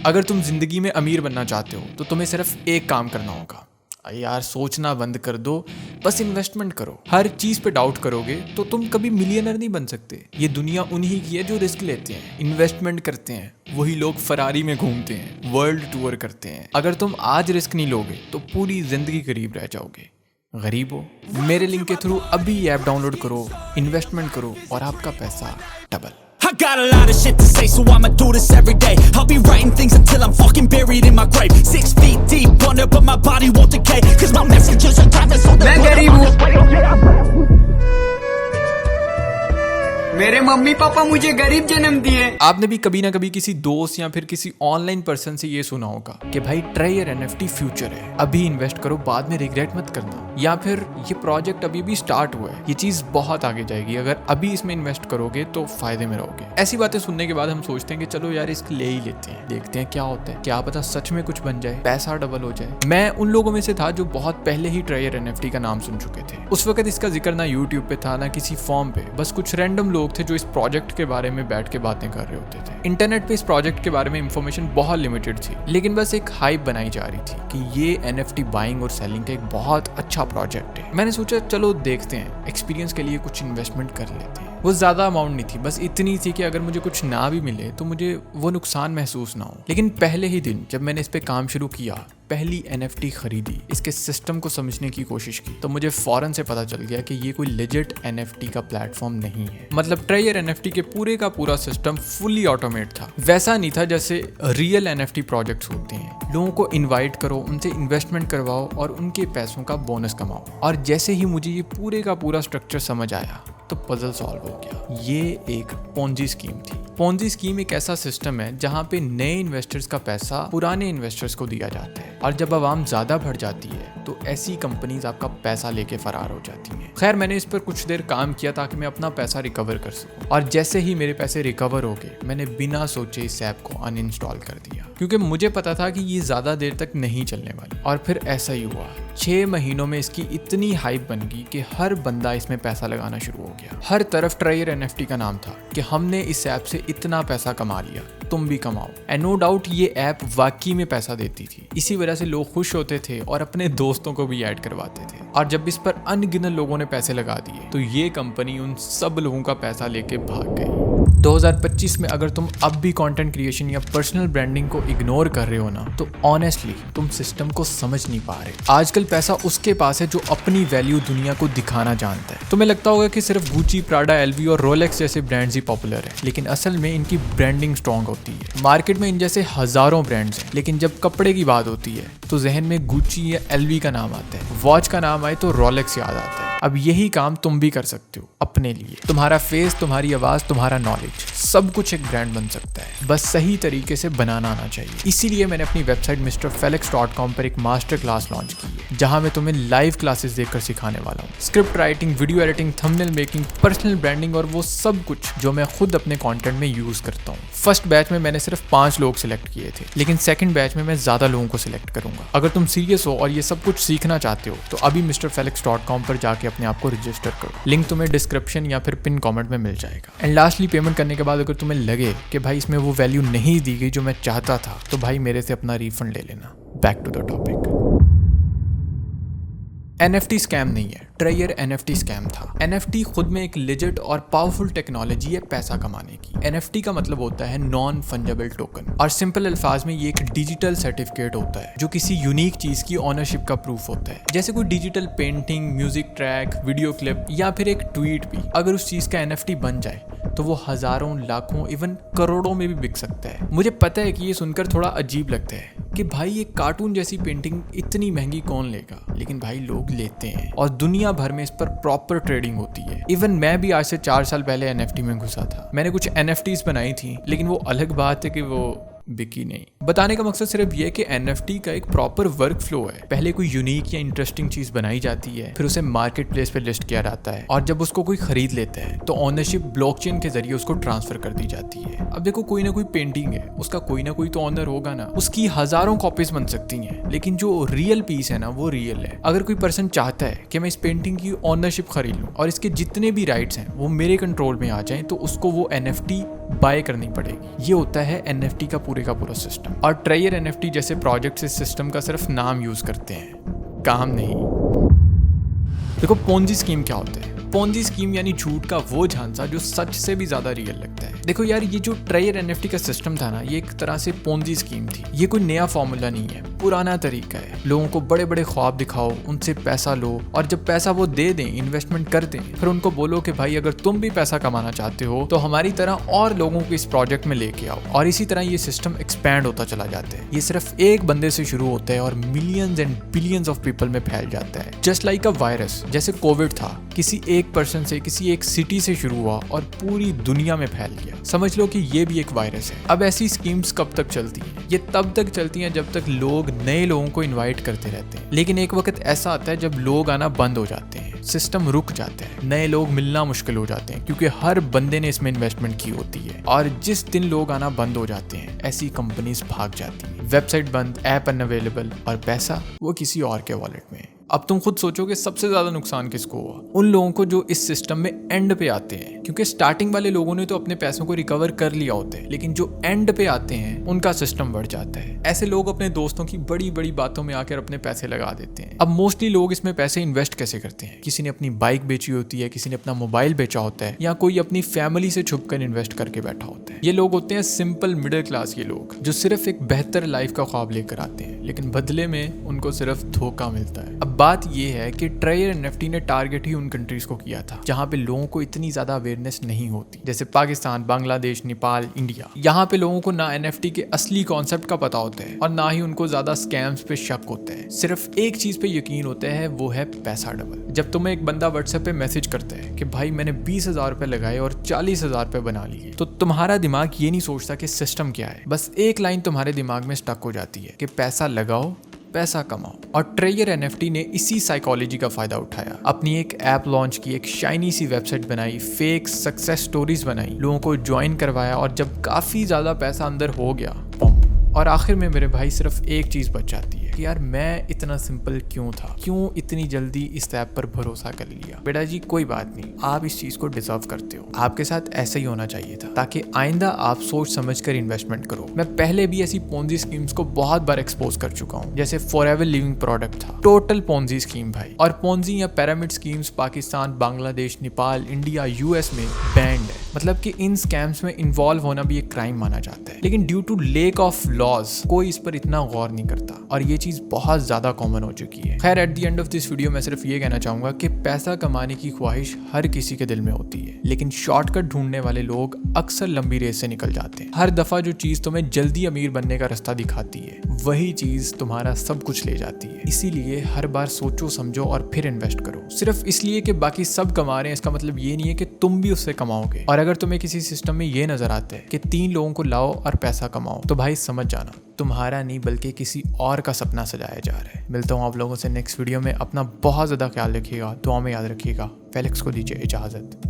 अगर तुम जिंदगी में अमीर बनना चाहते हो तो तुम्हें सिर्फ एक काम करना होगा। यार सोचना बंद कर दो, बस इन्वेस्टमेंट करो। हर चीज पे डाउट करोगे तो तुम कभी मिलियनर नहीं बन सकते। ये दुनिया उन्हीं की है जो रिस्क लेते हैं, इन्वेस्टमेंट करते हैं। वही लोग फरारी में घूमते हैं, वर्ल्ड टूर करते हैं। अगर तुम आज रिस्क नहीं लोगे तो पूरी जिंदगी गरीब रह जाओगे। गरीब हो, मेरे लिंक के थ्रू अभी ऐप डाउनलोड करो, इन्वेस्टमेंट करो और आपका पैसा double. I got a lot of shit to say, so I'ma do this every day. I'll be writing things until I'm fucking buried in my grave. 6 feet deep under, but my body won't decay. Cause my messages are timeless, so मैं गरीब हूँ, मेरे mummy papa मुझे गरीब जन्म दिए। आपने भी कभी ना कभी किसी दोस्त या फिर किसी ऑनलाइन पर्सन से ये सुना होगा कि भाई ट्राई योर एनएफटी, फ्यूचर है, अभी इन्वेस्ट करो, बाद में रिग्रेट मत करना। या फिर ये प्रोजेक्ट अभी भी स्टार्ट हुआ है, ये चीज बहुत आगे जाएगी, अगर अभी इसमें इन्वेस्ट करोगे तो फायदे में रहोगे। ऐसी बातें सुनने के बाद हम सोचते हैं कि चलो यार इसको ले ही लेते हैं, देखते हैं क्या होता है, क्या पता सच में कुछ बन जाए, पैसा डबल हो जाए। मैं उन लोगों में से था जो बहुत पहले ही ट्राई योर एनएफटी का नाम सुन चुके थे। उस वक्त इसका जिक्र ना यूट्यूब पे था ना किसी फॉर्म पे, बस कुछ रैंडम लोग थे जो इस प्रोजेक्ट के बारे में बैठ के बातें कर रहे होते थे। इंटरनेट पे इस प्रोजेक्ट के बारे में इंफॉर्मेशन बहुत लिमिटेड थी, लेकिन बस एक हाइप बनाई जा रही थी कि ये एनएफटी बाइंग और सेलिंग का एक बहुत अच्छा प्रोजेक्ट है। मैंने सोचा चलो देखते हैं, एक्सपीरियंस के लिए कुछ इन्वेस्टमेंट कर लेते हैं। वो ज्यादा अमाउंट नहीं थी, बस इतनी थी कि अगर मुझे कुछ ना भी मिले तो मुझे वो नुकसान महसूस ना हो। लेकिन पहले ही दिन जब मैंने इस पे काम शुरू किया, पहली एनएफटी खरीदी, इसके सिस्टम को समझने की कोशिश की, तो मुझे फौरन से पता चल गया कि ये कोई लेजिट एनएफटी का प्लेटफॉर्म नहीं है। मतलब ट्राई योर एनएफटी के पूरे का पूरा सिस्टम फुली ऑटोमेट था। वैसा नहीं था जैसे रियल एनएफटी प्रोजेक्ट्स होते हैं। लोगों को इन्वाइट करो, उनसे इन्वेस्टमेंट करवाओ और उनके पैसों का बोनस कमाओ। और जैसे ही मुझे ये पूरे का पूरा स्ट्रक्चर समझ आया तो पजल सॉल्व हो गया। ये एक पोंजी स्कीम थी। पोंजी स्कीम एक ऐसा सिस्टम है जहां पे नए इन्वेस्टर्स का पैसा पुराने इन्वेस्टर्स को दिया जाता है, और जब आवाम ज्यादा बढ़ जाती है तो ऐसी कंपनीज आपका पैसा लेके फरार हो जाती हैं। खैर मैंने इस पर कुछ देर काम किया ताकि मैं अपना पैसा रिकवर कर सकूं, और जैसे ही मेरे पैसे रिकवर हो गए मैंने बिना सोचे इस ऐप को अनइंस्टॉल कर दिया, क्योंकि मुझे पता था कि ये ज्यादा देर तक नहीं चलने वाली। और फिर ऐसा ही हुआ, 6 महीनों में इसकी इतनी हाइप बन गई कि हर बंदा इसमें पैसा लगाना शुरू हो गया। हर तरफ ट्राई योर एनएफटी का नाम था कि हमने इस ऐप से इतना पैसा कमा लिया, तुम भी कमाओ। एंड नो डाउट ये ऐप वाकई में पैसा देती थी। इसी वजह से लोग खुश होते थे और अपने दोस्तों को भी ऐड करवाते थे। और जब इस पर अनगिनत लोगों ने पैसे लगा दिए तो ये कंपनी उन सब लोगों का पैसा लेके भाग गई। 2025 में अगर तुम अब भी कंटेंट क्रिएशन या पर्सनल ब्रांडिंग को इग्नोर कर रहे हो ना, तो ऑनेस्टली तुम सिस्टम को समझ नहीं पा रहे। आजकल पैसा उसके पास है जो अपनी वैल्यू दुनिया को दिखाना जानता है। तुम्हें लगता होगा कि सिर्फ गुची, प्राडा, एलवी और रोलेक्स जैसे ब्रांड्स ही पॉपुलर है, लेकिन असल में इनकी ब्रांडिंग स्ट्रॉन्ग होती है। मार्केट में इन जैसे हजारों ब्रांड्स हैं, लेकिन जब कपड़े की बात होती है तो जहन में गुची या एलवी का नाम आता है, वॉच का नाम आए तो रोलेक्स याद आता है। अब यही काम तुम भी कर सकते हो अपने लिए। तुम्हारा फेस, तुम्हारी आवाज, तुम्हारा नॉलेज, सब कुछ एक ब्रांड बन सकता है, बस सही तरीके से बनाना आना चाहिए। इसीलिए मैंने अपनी वेबसाइट mrfelix.com पर एक मास्टर क्लास लॉन्च की है, जहां मैं तुम्हें लाइव क्लासेस देकर सिखाने वाला हूँ। Script writing, video editing, thumbnail making, personal branding और वो सब कुछ जो मैं खुद अपने कंटेंट में यूज करता हूँ। फर्स्ट बैच में मैंने सिर्फ 5 लोग सिलेक्ट किए थे, लेकिन सेकंड बैच में मैं ज्यादा लोगों को सिलेक्ट करूंगा। अगर तुम सीरियस हो और ये सब कुछ सीखना चाहते हो तो अभी mrfelix.com पर जाके अपने आप को रजिस्टर करो। लिंक तुम्हें डिस्क्रिप्शन या फिर पिन कमेंट में मिल जाएगा। एंड लास्टली, पेमेंट करने के बाद अगर तुम्हें लगे कि भाई इसमें वो वैल्यू नहीं दी गई जो मैं चाहता था, तो भाई मेरे से अपना रिफंड ले लेना। Back to the topic. NFT scam नहीं है, ट्राई योर एनएफटी स्कैम था। एनएफटी खुद में एक लेजिट और पावरफुल टेक्नोलॉजी है पैसा कमाने की। एनएफटी का मतलब होता है नॉन फंजेबल टोकन, और सिंपल अल्फाज में ये एक डिजिटल सर्टिफिकेट होता है जो किसी यूनिक चीज की ओनरशिप का प्रूफ होता है। जैसे कोई digital painting, music track, video clip या फिर एक ट्वीट भी अगर उस चीज का एनएफटी बन जाए तो वो हजारों, लाखों, इवन करोड़ों में भी बिक सकता है। मुझे पता है कि ये सुनकर थोड़ा अजीब लगता है कि भाई एक कार्टून जैसी पेंटिंग इतनी महंगी कौन लेगा, लेकिन भाई लोग लेते हैं और दुनिया भर में इस पर प्रॉपर ट्रेडिंग होती है। इवन मैं भी आज से 4 साल पहले एनएफटी में घुसा था। मैंने कुछ एनएफटीज बनाई थी, लेकिन वो अलग बात है कि वो बिकी नहीं। बताने का मकसद सिर्फ ये कि एनएफटी का एक प्रॉपर वर्क फ्लो है। पहले कोई यूनिक या इंटरेस्टिंग चीज बनाई जाती है, फिर उसे मार्केट प्लेस पे लिस्ट किया जाता है, और जब उसको कोई खरीद लेता है तो ओनरशिप ब्लॉकचेन के जरिए उसको ट्रांसफर कर दी जाती है। अब देखो, कोई ना कोई पेंटिंग है, उसका कोई ना कोई तो ऑनर होगा ना। उसकी हजारों कॉपीज बन सकती हैं, लेकिन जो रियल पीस है ना, वो रियल है। अगर कोई पर्सन चाहता है कि मैं इस पेंटिंग की ओनरशिप खरीद लूं और इसके जितने भी राइट्स हैं वो मेरे कंट्रोल में आ जाएं, तो उसको वो एनएफटी बाय करनी पड़ेगी। ये होता है NFT का पूरा सिस्टम। और ट्रेयर NFT जैसे प्रोजेक्ट्स इस सिस्टम का सिर्फ नाम यूज करते हैं, काम नहीं। देखो पोंजी स्कीम क्या होते हैं। पोंजी स्कीम यानी झूठ का वो झांसा जो सच से भी ज्यादा रियल लगता है। देखो यार, ये जो ट्रेयर NFT का सिस्टम था ना, ये एक तरह से पोंजी स्कीम थी। ये कोई नया फॉर्मूला नहीं है, पुराना तरीका है। लोगों को बड़े बड़े ख्वाब दिखाओ, उनसे पैसा लो, और जब पैसा वो दे दें, इन्वेस्टमेंट कर दें, फिर उनको बोलो कि भाई अगर तुम भी पैसा कमाना चाहते हो तो हमारी तरह और लोगों को इस प्रोजेक्ट में लेके आओ। और इसी तरह ये सिस्टम एक्सपैंड होता चला जाता है। ये सिर्फ एक बंदे से शुरू होता है और millions and billions of people में फैल जाता है। जस्ट लाइक अ वायरस, जैसे कोविड था, किसी एक पर्सन से, किसी एक सिटी से शुरू हुआ और पूरी दुनिया में फैल गया। समझ लो कि ये भी एक वायरस है। अब ऐसी स्कीम्स कब तक चलती हैं? ये तब तक चलती हैं जब तक लोग नए लोगों को इनवाइट करते रहते हैं। लेकिन एक वक्त ऐसा आता है जब लोग आना बंद हो जाते हैं, सिस्टम रुक जाता है, नए लोग मिलना मुश्किल हो जाते हैं, क्योंकि हर बंदे ने इसमें इन्वेस्टमेंट की होती है। और जिस दिन लोग आना बंद हो जाते हैं, ऐसी कंपनीज भाग जाती हैं। वेबसाइट बंद, ऐप अनअवेलेबल, और पैसा वो किसी और के वॉलेट में। अब तुम खुद सोचो कि सबसे ज्यादा नुकसान किसको हुआ? उन लोगों को जो इस सिस्टम में एंड पे आते हैं, क्योंकि स्टार्टिंग वाले लोगों ने तो अपने पैसों को रिकवर कर लिया होता है, लेकिन जो एंड पे आते हैं उनका सिस्टम बढ़ जाता है। ऐसे लोग अपने दोस्तों की बड़ी बड़ी बातों में आकर अपने पैसे लगा देते हैं। अब मोस्टली लोग इसमें पैसे इन्वेस्ट कैसे करते हैं? किसी ने अपनी बाइक बेची होती है, किसी ने अपना मोबाइल बेचा होता है, या कोई अपनी फैमिली से छुप कर इन्वेस्ट करके बैठा होता है। ये लोग होते हैं सिंपल मिडिल क्लास के लोग, जो सिर्फ एक बेहतर लाइफ का ख्वाब लेकर आते हैं, लेकिन बदले में उनको सिर्फ धोखा मिलता है। अब बात यह है कि ट्रेयर NFT ने टारगेट ही उन कंट्रीज को किया था जहां पे लोगों को इतनी ज्यादा अवेयरनेस नहीं होती, जैसे पाकिस्तान, बांग्लादेश, नेपाल, इंडिया। यहाँ पे लोगों को ना NFT के असली कॉन्सेप्ट का पता होता है और ना ही उनको ज्यादा स्कैम्स पे शक होता है। सिर्फ एक चीज पे यकीन होता है, वो है पैसा डबल। जब तुम्हें एक बंदा व्हाट्सएप पे मैसेज करता है कि भाई मैंने 20,000 रुपए लगाए और 40,000 रुपए बना लिए, तो तुम्हारा दिमाग ये नहीं सोचता कि सिस्टम क्या है। बस एक लाइन तुम्हारे दिमाग में स्टक हो जाती है कि पैसा लगाओ, पैसा कमाओ। और ट्रेयर NFT ने इसी साइकोलॉजी का फायदा उठाया, अपनी एक ऐप लॉन्च की, एक शाइनी सी वेबसाइट बनाई, फेक सक्सेस स्टोरीज बनाई, लोगों को ज्वाइन करवाया, और जब काफी ज्यादा पैसा अंदर हो गया, और आखिर में मेरे भाई सिर्फ एक चीज बच जाती है कि यार मैं इतना सिंपल क्यों था, क्यों इतनी जल्दी इस ऐप पर भरोसा कर लिया। बेटा जी कोई बात नहीं, आप इस चीज को डिजर्व करते हो, आपके साथ ऐसा ही होना चाहिए था, ताकि आइंदा आप सोच समझ कर इन्वेस्टमेंट करो। मैं पहले भी ऐसी पोंजी स्कीम्स को बहुत बार एक्सपोज कर चुका हूँ, जैसे फॉरएवर लिविंग प्रोडक्ट था, टोटल पोंजी स्कीम भाई। और पोंजी या pyramid schemes Pakistan, Bangladesh, Nepal, India, US में बैंड है। मतलब कि इन स्कैम्स में इन्वॉल्व होना भी एक क्राइम माना जाता है, लेकिन due to lack of laws कोई इस पर इतना गौर नहीं करता, और ये चीज बहुत ज्यादा कॉमन हो चुकी है। खैर at the end of this video मैं सिर्फ ये कहना चाहूंगा कि पैसा कमाने की ख्वाहिश हर किसी के दिल में होती है, लेकिन शॉर्टकट ढूंढने वाले लोग अक्सर लंबी रेस से निकल जाते हैं। हर दफा जो चीज तुम्हें जल्दी अमीर बनने का रास्ता दिखाती है, वही चीज तुम्हारा सब कुछ ले जाती है। इसीलिए हर बार सोचो समझो और फिर इन्वेस्ट करो। सिर्फ इसलिए कि बाकी सब कमा रहे हैं, इसका मतलब ये नहीं है कि तुम भी उससे कमाओगे। और अगर तुम्हें किसी सिस्टम में ये नजर आता है कि 3 लोगों को लाओ और पैसा कमाओ, तो भाई समझ जाना तुम्हारा नहीं बल्कि किसी और का सपना सजाया जा रहा है। मिलता हूँ आप लोगों से नेक्स्ट वीडियो में। अपना बहुत ज़्यादा ख्याल रखिएगा, दुआ में याद रखिएगा। फेलिक्स को दीजिए इजाज़त।